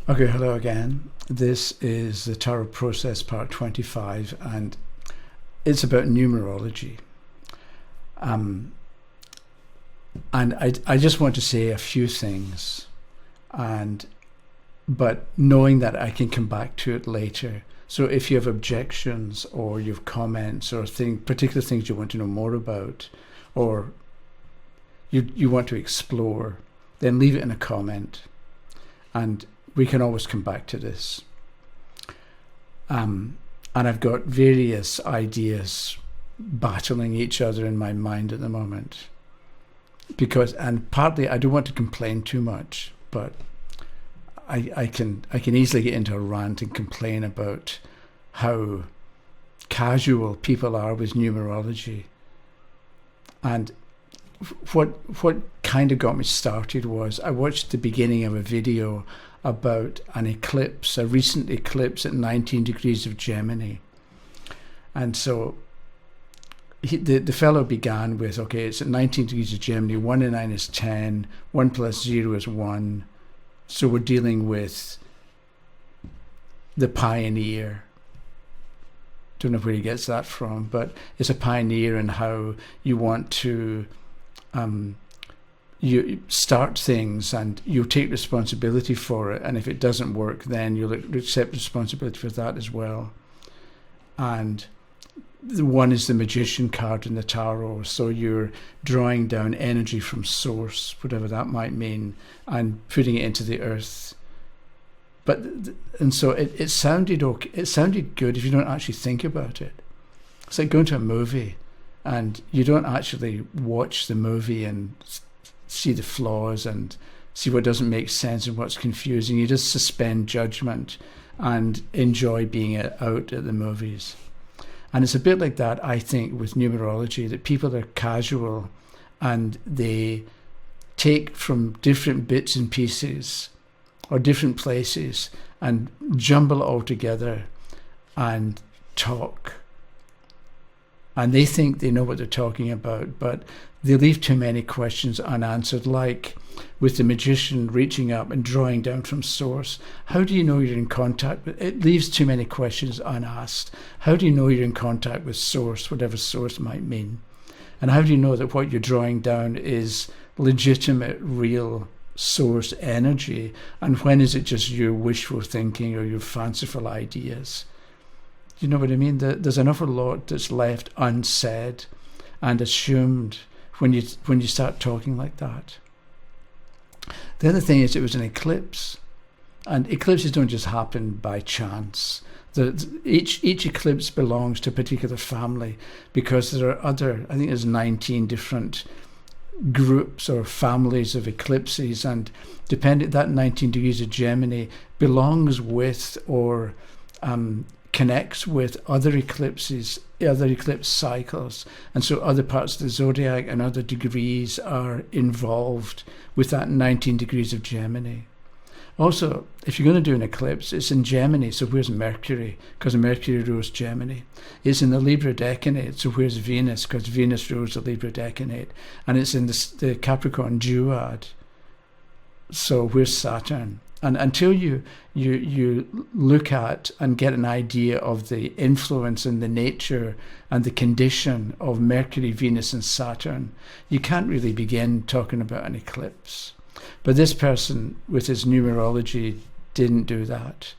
Okay, hello again. This is the Tarot Process Part 25, and it's about numerology. And I just want to say a few things, but knowing that I can come back to it later. So if you have objections or you have comments or particular things you want to know more about, or you want to explore, then leave it in a comment, and we can always come back to this. And I've got various ideas battling each other in my mind at the moment. And partly I don't want to complain too much, but I can easily get into a rant and complain about how casual people are with numerology. And what kind of got me started was I watched the beginning of a video about an eclipse, a recent eclipse at 19 degrees of Gemini. And so the fellow began with, okay, it's at 19 degrees of Gemini, 1 and 9 is 10, 1 plus 0 is 1. So we're dealing with the pioneer. Don't know where he gets that from, but it's a pioneer in how you want to you start things and you take responsibility for it, and if it doesn't work, then you'll accept responsibility for that as well. And the one is the Magician card in the tarot, so you're drawing down energy from source, whatever that might mean, and putting it into the earth. And so it sounded okay. It sounded good if you don't actually think about it. It's like going to a movie and you don't actually watch the movie and see the flaws and see what doesn't make sense and what's confusing. You just suspend judgment and enjoy being out at the movies. And it's a bit like that, I think, with numerology, that people are casual and they take from different bits and pieces or different places and jumble it all together and talk. And they think they know what they're talking about, but they leave too many questions unanswered, like with the Magician reaching up and drawing down from source. How do you know you're in contact with it? Leaves too many questions unasked. How do you know you're in contact with source, whatever source might mean? And how do you know that what you're drawing down is legitimate, real source energy? And when is it just your wishful thinking or your fanciful ideas? You know what I mean? There's an awful lot that's left unsaid and assumed when you start talking like that. The other thing is, it was an eclipse, and eclipses don't just happen by chance. Each eclipse belongs to a particular family, because there are I think there's 19 different groups or families of eclipses, and that 19 degrees of Gemini belongs with or connects with other eclipses, other eclipse cycles, and so other parts of the zodiac and other degrees are involved with that 19 degrees of Gemini. Also, if you're going to do an eclipse, it's in Gemini, so where's Mercury? Because Mercury rules Gemini. It's in the Libra decanate, so where's Venus? Because Venus rules the Libra decanate. And it's in the Capricorn duad, so where's Saturn? And until you look at and get an idea of the influence and the nature and the condition of Mercury, Venus and Saturn, you can't really begin talking about an eclipse. But this person with his numerology didn't do that.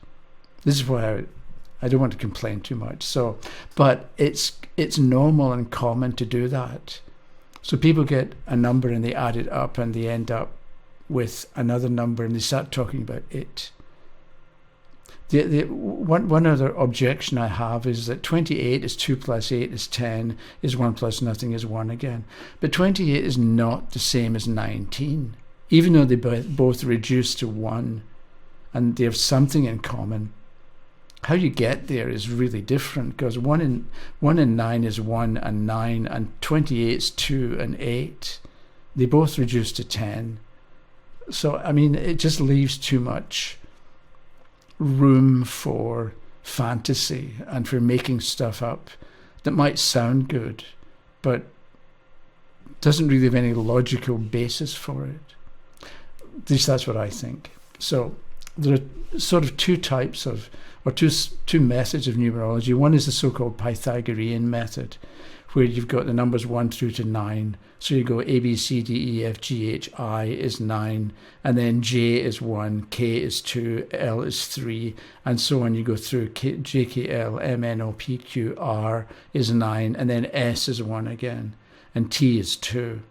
This is why I don't want to complain too much. So, but it's normal and common to do that. So people get a number and they add it up and they end up with another number and they start talking about it. One other objection I have is that 28 is 2 plus 8 is 10, is 1 plus nothing is 1 again. But 28 is not the same as 19, even though they both reduce to 1 and they have something in common. How you get there is really different, because 1 and 9 is 1 and 9, and 28 is 2 and 8. They both reduce to 10. So, I mean, it just leaves too much room for fantasy and for making stuff up that might sound good, but doesn't really have any logical basis for it. At least that's what I think. So there are sort of two types of, or two methods of numerology. One is the so-called Pythagorean method, where you've got the numbers 1 through to 9. So you go A, B, C, D, E, F, G, H, I is 9, and then J is 1, K is 2, L is 3, and so on. You go through J, K, L, M, N, O, P, Q, R is 9, and then S is 1 again, and T is 2.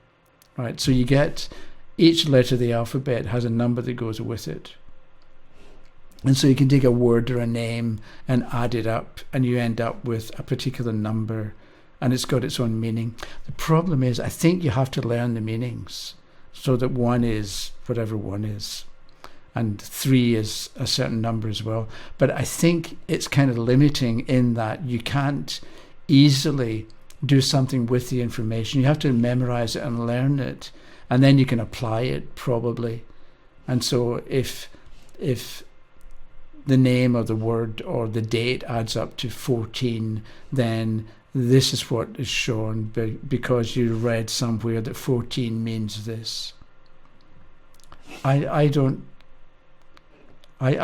Right? So you get each letter of the alphabet has a number that goes with it. And so you can take a word or a name and add it up, and you end up with a particular number, and it's got its own meaning. The problem is, I think you have to learn the meanings, so that 1 is whatever 1 is, and 3 is a certain number as well. But I think it's kind of limiting in that you can't easily do something with the information. You have to memorize it and learn it, and then you can apply it probably. And so if the name or the word or the date adds up to 14, then this is what is shown because you read somewhere that 14 means this. I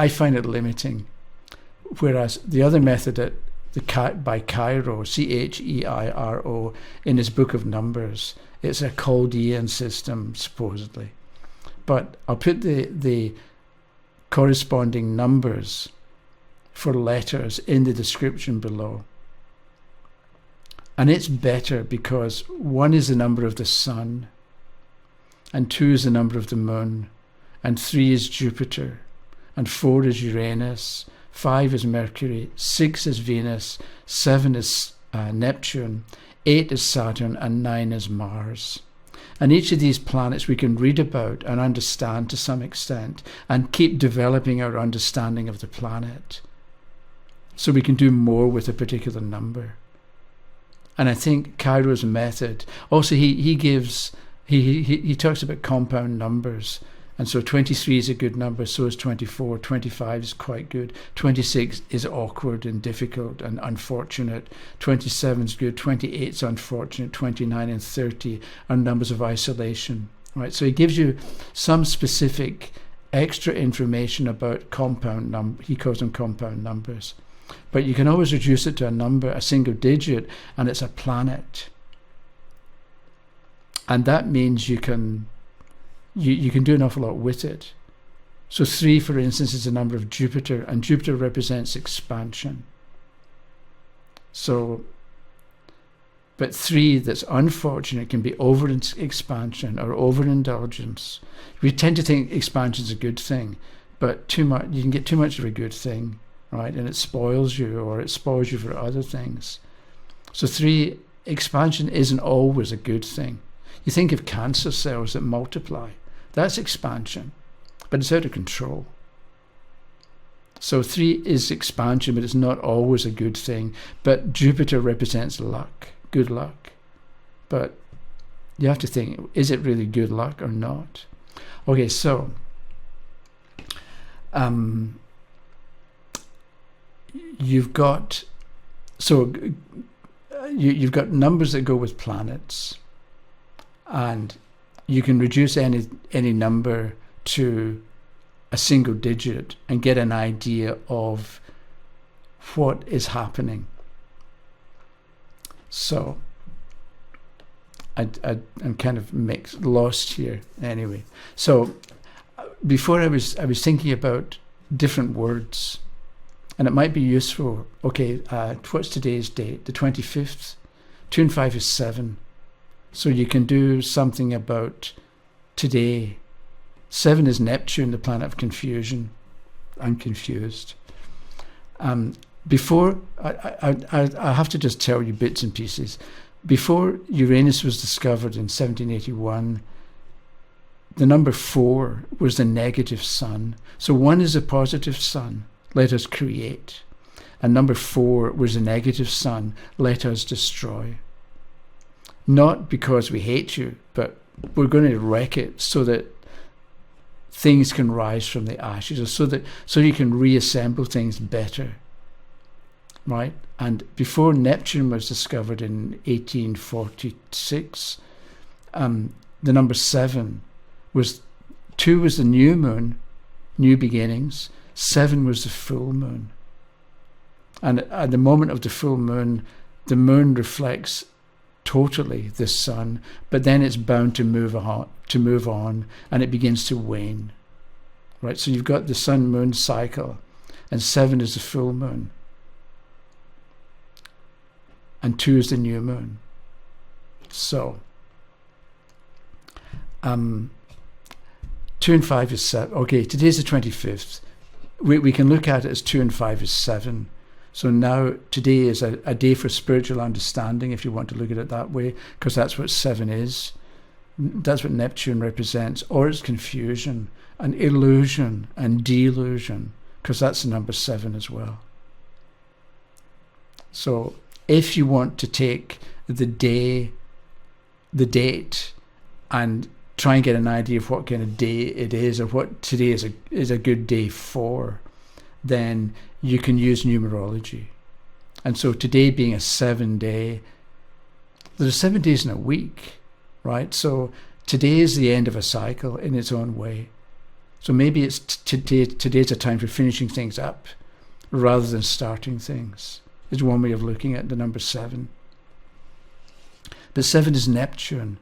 find it limiting. Whereas the other method by Cheiro, Cheiro, in his book of numbers, it's a Chaldean system supposedly. But I'll put the corresponding numbers for letters in the description below. And it's better because 1 is the number of the sun, and 2 is the number of the moon, and 3 is Jupiter, and 4 is Uranus, 5 is Mercury, 6 is Venus, 7 is Neptune, 8 is Saturn, and 9 is Mars. And each of these planets we can read about and understand to some extent, and keep developing our understanding of the planet, so we can do more with a particular number. And I think Cheiro's method, also he talks about compound numbers. And so 23 is a good number, so is 24. 25 is quite good. 26 is awkward and difficult and unfortunate. 27 is good. 28 is unfortunate. 29 and 30 are numbers of isolation. Right? So he gives you some specific extra information about compound numbers. He calls them compound numbers. But you can always reduce it to a number, a single digit, and it's a planet. And that means you can do an awful lot with it. So 3, for instance, is the number of Jupiter, and Jupiter represents expansion. So, but 3 that's unfortunate can be over-expansion or overindulgence. We tend to think expansion is a good thing, but too much, you can get too much of a good thing, right? And it spoils you, or it spoils you for other things. So 3, expansion isn't always a good thing. You think of cancer cells that multiply. That's expansion, but it's out of control. So 3 is expansion, but it's not always a good thing. But Jupiter represents luck, good luck. But you have to think, is it really good luck or not? Okay, so you've got numbers that go with planets, and you can reduce any number to a single digit and get an idea of what is happening. So I'm kind of lost here anyway. So before I was thinking about different words, and it might be useful. Okay, what's today's date? The 25th. 2 and 5 is 7. So you can do something about today. 7 is Neptune, the planet of confusion. I'm confused. Before, I have to just tell you bits and pieces. Before Uranus was discovered in 1781, the number 4 was the negative sun. So 1 is a positive sun. Let us create. And number 4 was the negative sun. Let us destroy. Not because we hate you, but we're going to wreck it so that things can rise from the ashes, or so you can reassemble things better. Right? And before Neptune was discovered in 1846, the number 7 was 2 was the new moon. new beginnings. 7 was the full moon. And at the moment of the full moon, the moon reflects totally the sun, but then it's bound to move on, and it begins to wane. Right? So you've got the sun-moon cycle, and 7 is the full moon, and 2 is the new moon. So 2 and 5 is 7. Okay, today's the 25th. We can look at it as 2 and 5 is 7. So now today is a day for spiritual understanding, if you want to look at it that way, because that's what 7 is. That's what Neptune represents, or it's confusion and illusion and delusion, because that's the number 7 as well. So if you want to take the date, and try and get an idea of what kind of day it is, or what today is a good day for, then you can use numerology. And so today being a 7-day, there's 7 days in a week, right? So today is the end of a cycle in its own way. So maybe it's today's a time for finishing things up rather than starting things, is one way of looking at the number 7. But 7 is Neptune,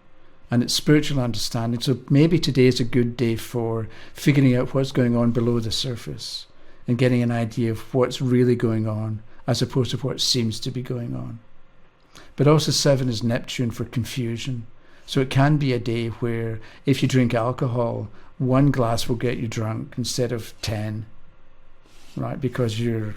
and it's spiritual understanding. So maybe today is a good day for figuring out what's going on below the surface and getting an idea of what's really going on, as opposed to what seems to be going on. But also 7 is Neptune for confusion. So it can be a day where if you drink alcohol, 1 glass will get you drunk instead of 10, right? Because you're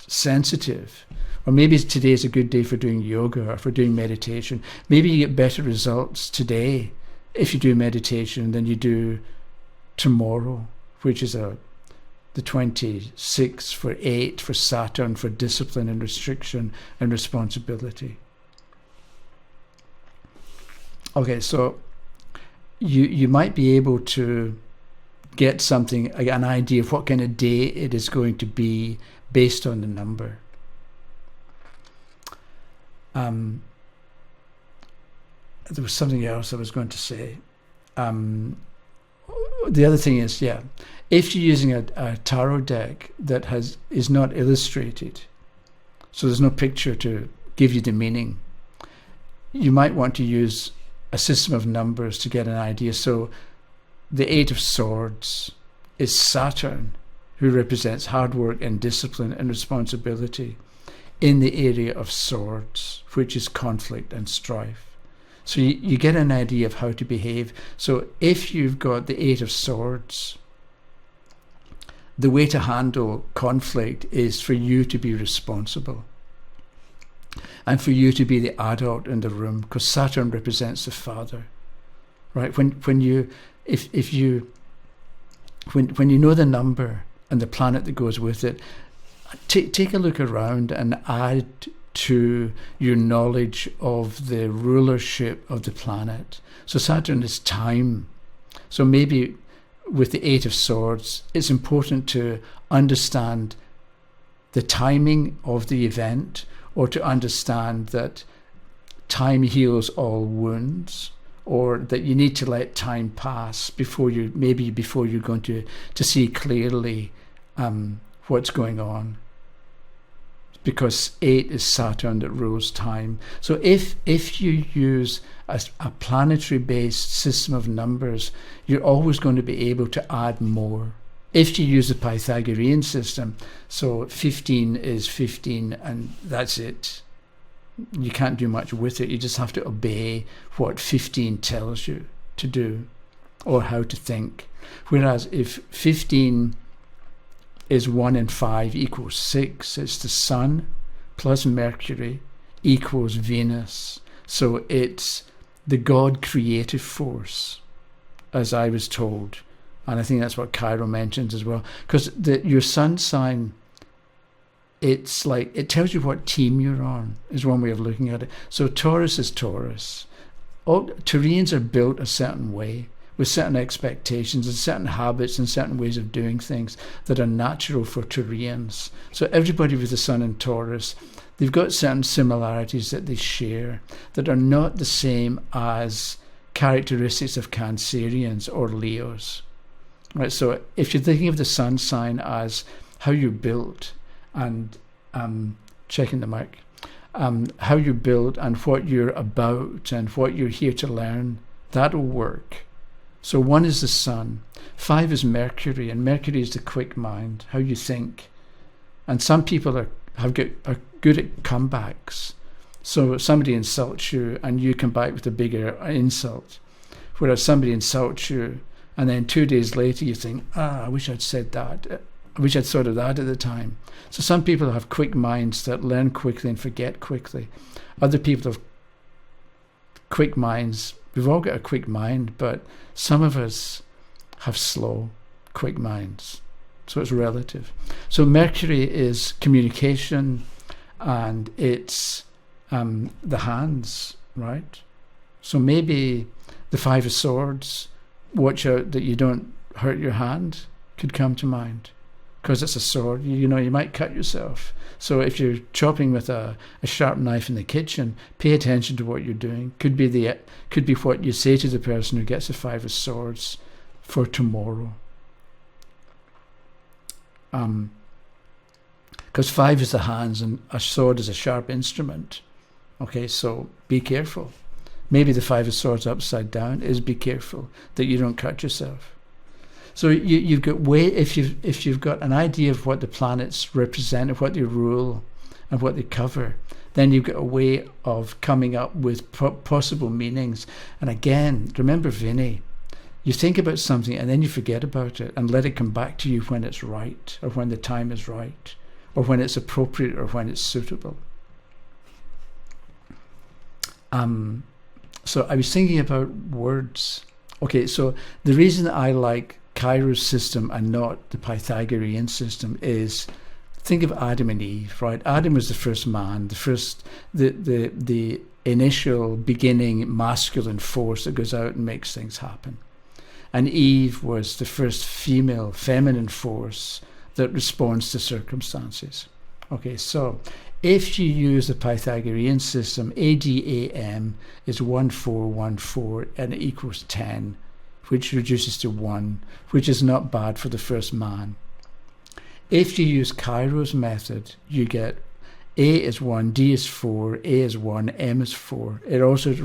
sensitive. Or maybe today is a good day for doing yoga or for doing meditation. Maybe you get better results today if you do meditation than you do tomorrow, which is the 26 for 8 for Saturn, for discipline and restriction and responsibility. Okay, so you might be able to get something, an idea of what kind of day it is going to be based on the number. There was something else I was going to say. The other thing is, if you're using a tarot deck that is not illustrated, so there's no picture to give you the meaning, you might want to use a system of numbers to get an idea. So the 8 of Swords is Saturn, who represents hard work and discipline and responsibility in the area of swords, which is conflict and strife. So you get an idea of how to behave. So if you've got the 8 of Swords, the way to handle conflict is for you to be responsible and for you to be the adult in the room, because Saturn represents the father, right? When you know the number and the planet that goes with it, take a look around and add to your knowledge of the rulership of the planet. So Saturn is time. So maybe with the 8 of Swords, it's important to understand the timing of the event, or to understand that time heals all wounds, or that you need to let time pass before you're going to see clearly what's going on. Because 8 is Saturn that rules time. So if you use a planetary-based system of numbers, you're always going to be able to add more. If you use the Pythagorean system, so 15 is 15 and that's it. You can't do much with it. You just have to obey what 15 tells you to do or how to think. Whereas if 15 is 1 and 5 equals 6, it's the Sun plus Mercury equals Venus. So it's the God creative force, as I was told. And I think that's what Cheiro mentions as well. Because your sun sign, it's like, it tells you what team you're on, is one way of looking at it. So Taurus is Taurus. All Taurians are built a certain way, with certain expectations and certain habits and certain ways of doing things that are natural for Taurians. So everybody with the sun in Taurus, they've got certain similarities that they share that are not the same as characteristics of Cancerians or Leos. right? So if you're thinking of the sun sign as how you're built, and checking the mic, how you're built and what you're about and what you're here to learn, that'll work. So 1 is the sun, 5 is Mercury, and Mercury is the quick mind, how you think. And some people are good at comebacks. So somebody insults you and you come back with a bigger insult. Whereas somebody insults you and then 2 days later you think, I wish I'd said that. I wish I'd thought of that at the time. So some people have quick minds that learn quickly and forget quickly. Other people have quick minds. We've all got a quick mind, but some of us have slow, quick minds. So it's relative. So Mercury is communication, and it's the hands, right? So maybe the 5 of Swords, watch out that you don't hurt your hand, could come to mind. Because it's a sword, you might cut yourself. So if you're chopping with a sharp knife in the kitchen, pay attention to what you're doing. Could be what you say to the person who gets the 5 of Swords for tomorrow. Because 5 is the hands and a sword is a sharp instrument. Okay, so be careful. Maybe the 5 of Swords upside down is be careful that you don't cut yourself. So you've got if you've got an idea of what the planets represent, of what they rule, and what they cover, then you've got a way of coming up with possible meanings. And again, remember Vinny, you think about something and then you forget about it and let it come back to you when it's right, or when the time is right, or when it's appropriate, or when it's suitable. So I was thinking about words. Okay, so the reason I like Cheiro's system and not the Pythagorean system is, think of Adam and Eve, right? Adam was the first man, the initial beginning masculine force that goes out and makes things happen. And Eve was the first female, feminine force that responds to circumstances. Okay, so if you use the Pythagorean system, ADAM is 1414 and it equals 10, which reduces to 1, which is not bad for the first man. If you use Cheiro's method, you get A is 1, D is 4, A is 1, M is 4. It also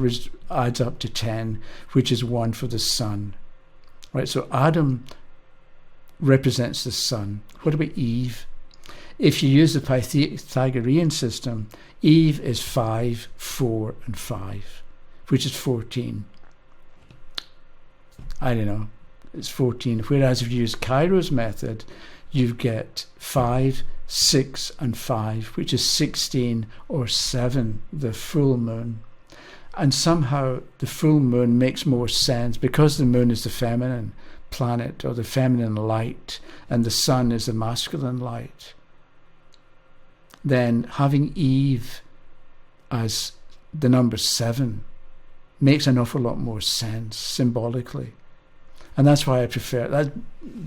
adds up to 10, which is 1 for the sun. Right, so Adam represents the sun. What about Eve? If you use the Pythagorean system, Eve is 5, 4, and 5, which is 14. I don't know, it's 14. Whereas if you use Cheiro's method, you get 5, 6, and 5, which is 16 or 7, the full moon. And somehow the full moon makes more sense because the moon is the feminine planet or the feminine light and the sun is the masculine light. Then having Eve as the number 7 makes an awful lot more sense symbolically. And that's why I prefer that.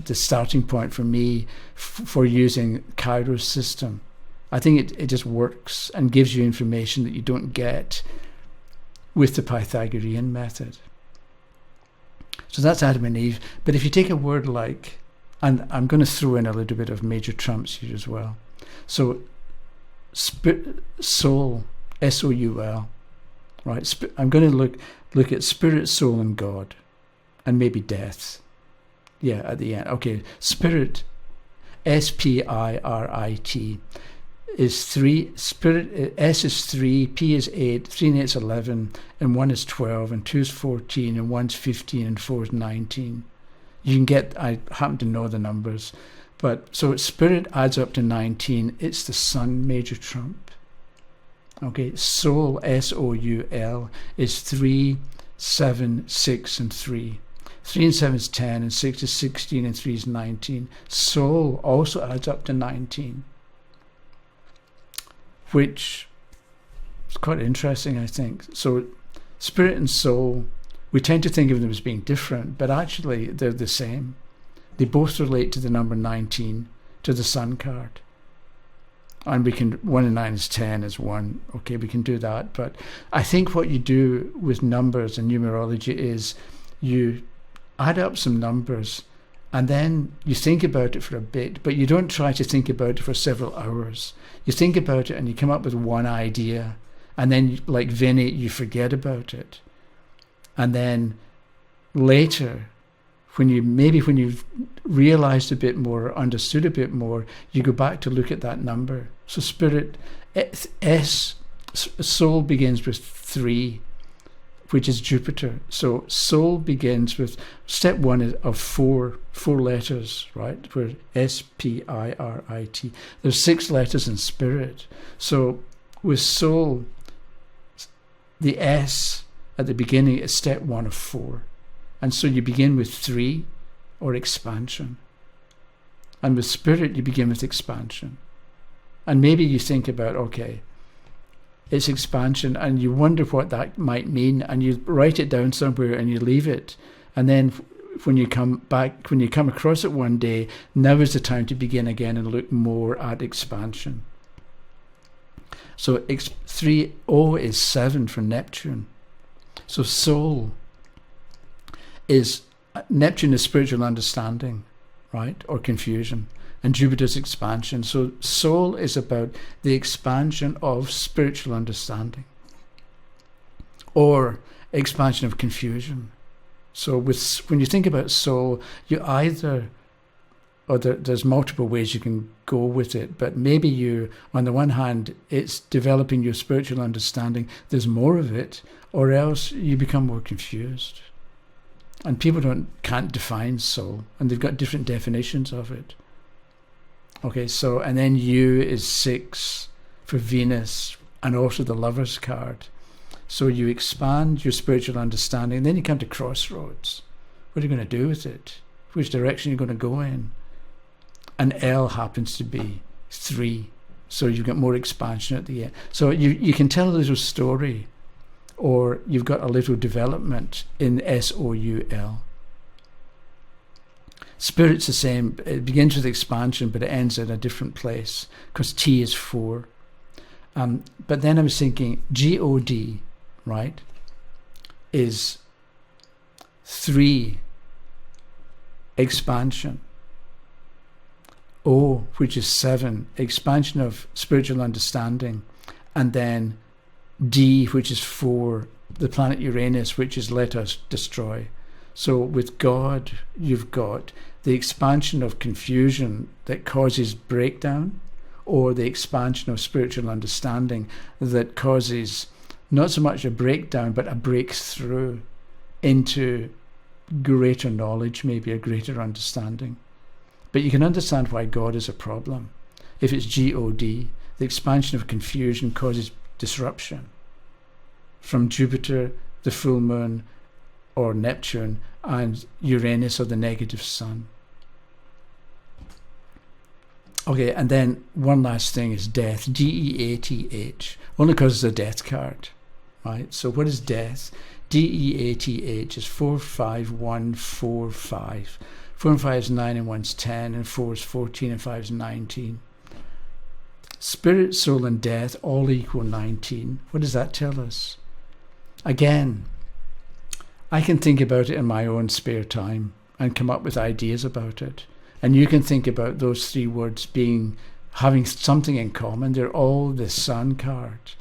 The starting point for me for using Cheiro's system. I think it just works and gives you information that you don't get with the Pythagorean method. So that's Adam and Eve. But if you take a word like, and I'm going to throw in a little bit of major trumps here as well. So soul, S-O-U-L, right? I'm going to look at spirit, soul, and God. And maybe death. Yeah, at the end. Okay, spirit, S-P-I-R-I-T, is 3. Spirit, S is 3, P is 8, 3 and 8 is 11, and 1 is 12, and 2 is 14, and 1 is 15, and 4 is 19. You can get, I happen to know the numbers. But so spirit adds up to 19. It's the sun, major trump. Okay, soul, S-O-U-L, is 3, 7, 6, and 3. 3 and 7 is 10, and 6 is 16, and 3 is 19. Soul also adds up to 19, which is quite interesting, I think. So spirit and soul, we tend to think of them as being different, but actually they're the same. They both relate to the number 19, to the sun card. And we can, 1 and 9 is 10 is 1. Okay, we can do that. But I think what you do with numbers and numerology is you add up some numbers And then you think about it for a bit, but you don't try to think about it for several hours. You think about it and you come up with one idea, and then, like Vinny, you forget about it. And then later, when you've realized a bit more, understood a bit more, you go back to look at that number. So spirit, soul begins with 3, which is Jupiter. So soul begins with step 1 of four letters, right? Where S-P-I-R-I-T. There's 6 letters in spirit. So with soul, the S at the beginning is step 1 of 4. And so you begin with 3, or expansion. And with spirit, you begin with expansion. And maybe you think about, okay, it's expansion, and you wonder what that might mean, and you write it down somewhere and you leave it. And then when you come across it one day, now is the time to begin again and look more at expansion. So 3O is 7 for Neptune. So soul is, Neptune is spiritual understanding, right? Or confusion. And Jupiter's expansion. So soul is about the expansion of spiritual understanding, or expansion of confusion. So when you think about soul, you either, or there's multiple ways you can go with it, but maybe you, on the one hand, it's developing your spiritual understanding, there's more of it, or else you become more confused. And people can't define soul, and they've got different definitions of it. Okay, so, and then U is 6 for Venus, and also the Lover's card. So you expand your spiritual understanding, and then you come to crossroads. What are you going to do with it? Which direction are you going to go in? And L happens to be 3, so you've got more expansion at the end. So you can tell a little story, or you've got a little development in SOUL. Spirit's the same. It begins with expansion, but it ends in a different place, because T is 4. But then I was thinking, GOD, right, is 3, expansion. O, which is 7, expansion of spiritual understanding. And then D, which is 4, the planet Uranus, which is let us destroy. So with God, you've got the expansion of confusion that causes breakdown, or the expansion of spiritual understanding that causes not so much a breakdown, but a breakthrough into greater knowledge, maybe a greater understanding. But you can understand why God is a problem. If it's GOD, the expansion of confusion causes disruption from Jupiter, the full moon, or Neptune, and Uranus, or the negative sun. Okay, and then one last thing is death, DEATH, only because it's a death card, right? So what is death? DEATH is 45145. 4 and 5 is 9, and 1's 10, and 4 is 14, and 5 is 19. Spirit, soul, and death all equal 19. What does that tell us? Again, I can think about it in my own spare time and come up with ideas about it. And you can think about those 3 words having something in common. They're all the Sun card.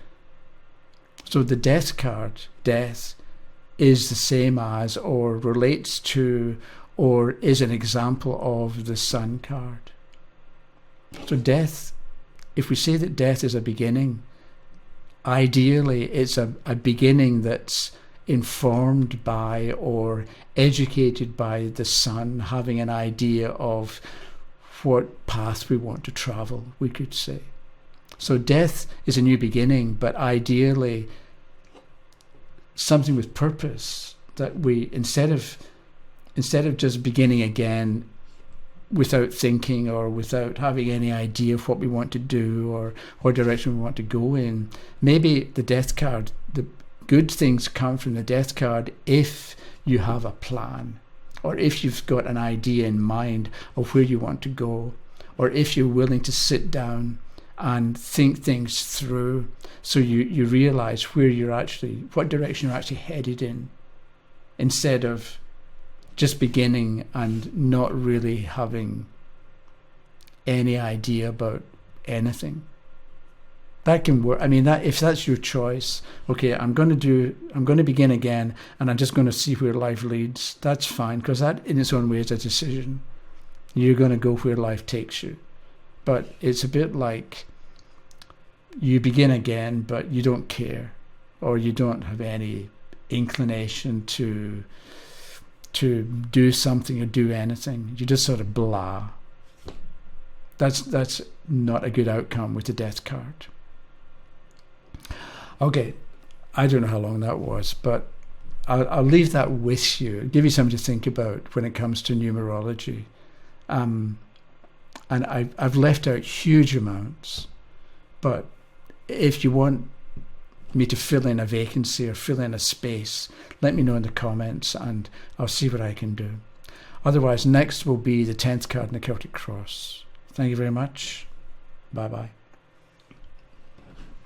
So the death card, death, is the same as, or relates to, or is an example of the Sun card. So death, if we say that death is a beginning, ideally it's a beginning that's informed by or educated by the Sun, having an idea of what path we want to travel, we could say. So death is a new beginning, but ideally something with purpose, that we, instead of just beginning again without thinking or without having any idea of what we want to do or what direction we want to go in, maybe the death card, the good things come from the death card if you have a plan, or if you've got an idea in mind of where you want to go, or if you're willing to sit down and think things through, so you realize what direction you're actually headed in, instead of just beginning and not really having any idea about anything. That can work. I mean, that if that's your choice, okay, I'm going to begin again, and I'm just going to see where life leads. That's fine, because that in its own way is a decision. You're going to go where life takes you. But it's a bit like you begin again, but you don't care, or you don't have any inclination to do something or do anything. You just sort of blah. That's not a good outcome with the death card. Okay, I don't know how long that was, but I'll leave that with you, give you something to think about when it comes to numerology. And I've left out huge amounts, but if you want me to fill in a vacancy or fill in a space, let me know in the comments and I'll see what I can do. Otherwise, next will be the 10th card in the Celtic Cross. Thank you very much. Bye-bye.